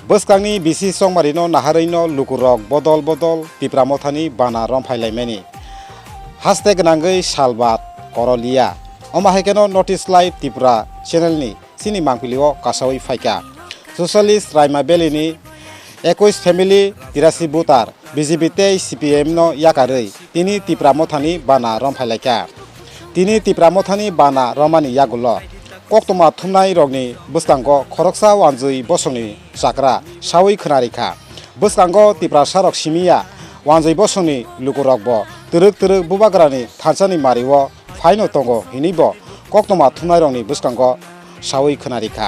बोसकांनि बिसि संमारिनो नाहारैनो लुकुरक बदल बदल तिप्रामथानि बाना रमफायलायमानि हास्ते गोनांगै सालबात करलिया अमाहायकेनो नटिस लाइभ तिप्रा चेनेलनि सिनि मांपिलिओ कासावै फायका ससियलिस्ट रायमा बेलिनि 21 फेमिली 83 बुटार बीजेपी ते CPM नो याकारै तिनि तिप्रामथानि बाना रमफायलायका तिनि तिप्रामथानि बाना रमानि यागुलो कक्तमा थुमनाय रगनि बोसकांगो खरकसा वानजै बसंनि जाग्रा सावै खोनारिखा बोसकांगो तिप्रा सारक सिमिया वानजै बसंनि लुकुरकबो तोरक तोरक बुबाग्रानि थानसानि मारिओ फाइनो तंगो हिनिबो कक्तमा थुमनाय रगनि बोसकांगो सावै खोनारिखा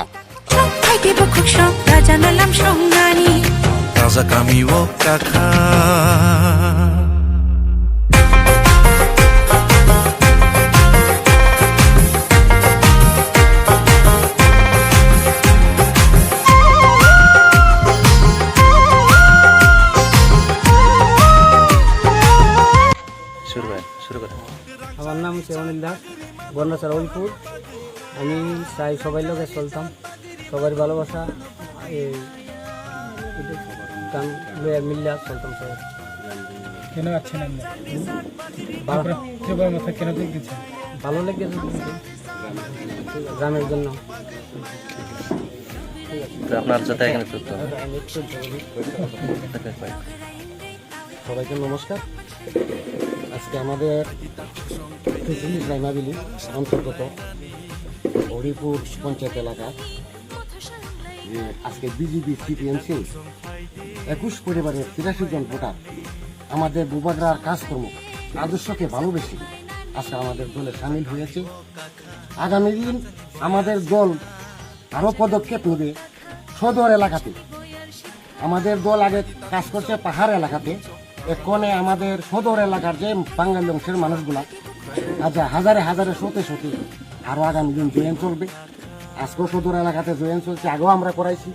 আমার নাম সেওয়ানিল দাস বর্ণাচার ওইপুর আমি চাই সবাই লোকে চলতাম সবার ভালোবাসা এই গান লয়ে মিল্লা চলতাম সবাই কেন আছেন আপনি কেন দেখতেছেন ভালো লেগেছে গ্রামের জন্য আপনার সাথে এখানে সবাইকে নমস্কার আজকে আমাদের রাইমাবিলি অন্তর্গত হরিপুর পঞ্চায়েত এলাকা আজকে বিজেপি CPMC 21 পরিবারের 83 জন ভোটার আমাদের বুবাগ্রার কাজকর্ম আদর্শকে ভালোবেসে আজকে আমাদের দলে সামিল হয়েছে। আগামী দিন আমাদের দল আরও পদক্ষেপ নেবে সদর এলাকাতে। আমাদের দল আগে কাজ করছে পাহাড় এলাকাতে, এখানে আমাদের সদর এলাকার যে বাঙালি অংশের মানুষগুলা হাজারে হাজারে শতে শতে আরও আগামী দিন জয়েন চলবে। আজকেও সদর এলাকাতে জয়েন চলছে, আগেও আমরা করাইছি।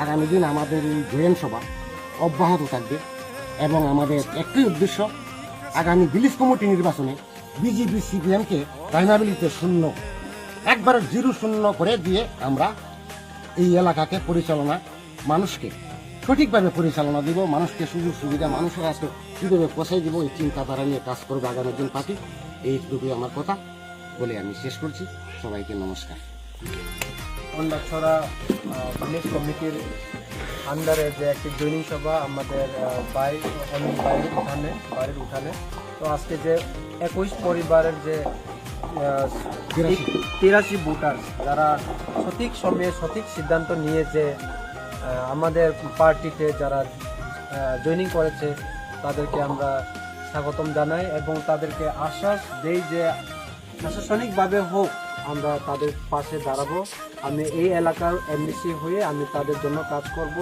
আগামী দিন আমাদের এই জয়েন সভা অব্যাহত থাকবে এবং আমাদের একটি উদ্দেশ্য আগামী ভিলেজ কমিটি নির্বাচনে বিজেপি CPMকে রাইমাবিলিতে একবারে 0-0 করে দিয়ে আমরা এই এলাকাকে পরিচালনা মানুষকে সঠিকভাবে পরিচালনা দিব, মানুষকে সুযোগ সুবিধা মানুষের কাছে কীভাবে পৌঁছাই দিব এই চিন্তাধারা নিয়ে কাজ করবে আগামী দিন পার্টি। এইটুকুই আমার কথা বলে আমি শেষ করছি। সবাইকে নমস্কার। ছড়া ভিলেজ কমিটির আন্ডারে যে একটি জৈনিক সভা আমাদের বাড়ির উঠানে তো আজকে যে 21 পরিবারের যে 83 ভোটার যারা সঠিক সময়ে সঠিক সিদ্ধান্ত নিয়ে যে আমাদের পার্টিতে যারা জয়েনিং করেছে তাদেরকে আমরা স্বাগতম জানাই এবং তাদেরকে আশ্বাস দেই যে প্রশাসনিকভাবে হোক আমরা তাদের পাশে দাঁড়াবো। আমি এই এলাকার MDC হয়ে আমি তাদের জন্য কাজ করব,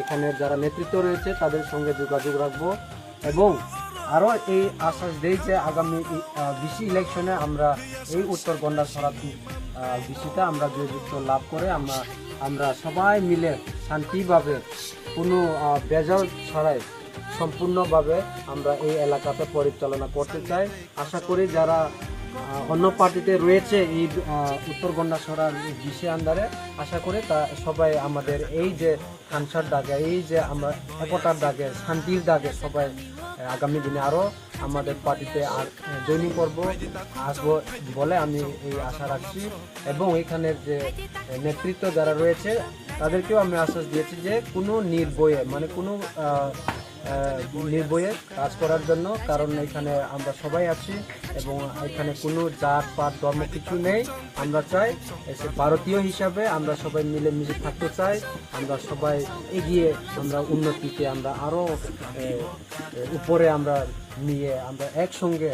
এখানে যারা নেতৃত্ব রয়েছে তাদের সঙ্গে যোগাযোগ রাখবো এবং আরও এই আশ্বাস দেই যে আগামী বিসি ইলেকশনে আমরা এই উত্তর গন্ডাছড়া বিসিটা আমরা জয়যুক্ত লাভ করে আমরা সবাই মিলে শান্তিভাবে কোনো বেজাল ছাড়াই সম্পূর্ণভাবে আমরা এই এলাকাতে পরিচালনা করতে চাই। আশা করি যারা অন্য পার্টিতে রয়েছে এই উত্তর গন্ডাছড়ার বিসি আন্ডারে আশা করি তা সবাই আমাদের এই যে খানসার দাগে এই যে আমরা একতার দাগে শান্তির দাগে সবাই আগামী দিনে আরও আমাদের পার্টিতে জয়েনিং করব আসবো বলে আমি এই আশা রাখছি এবং এখানের যে নেতৃত্ব যারা রয়েছে তাদেরকেও আমি আশ্বাস দিয়েছি যে কোনো নির্ভয়ে কাজ করার জন্য, কারণ এখানে আমরা সবাই আছি এবং এখানে কোনো জাত পাত ধর্ম কিছু নেই। আমরা চাই ভারতীয় হিসাবে আমরা সবাই মিলেমিশে থাকতে চাই, আমরা সবাই এগিয়ে আমরা উন্নতিতে আমরা আরও উপরে আমরা নিয়ে আমরা একসঙ্গে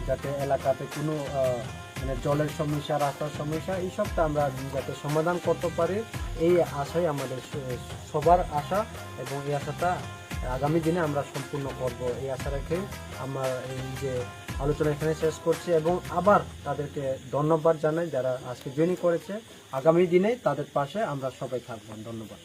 যাতে এলাকাতে কোনো জলের সমস্যা রাস্তার সমস্যা এইসবটা আমরা যাতে সমাধান করতে পারি এই আশাই আমাদের সবার আশা এবং এই আশাটা আগামী দিনে আমরা সম্পূর্ণ করব এই আশা রেখে আমার এই যে আলোচনা এখানে শেষ করছি এবং আবার তাদেরকে ধন্যবাদ জানাই যারা আজকে জয়েন করেছে। আগামী দিনে তাদের পাশে আমরা সবাই থাকবেন। ধন্যবাদ।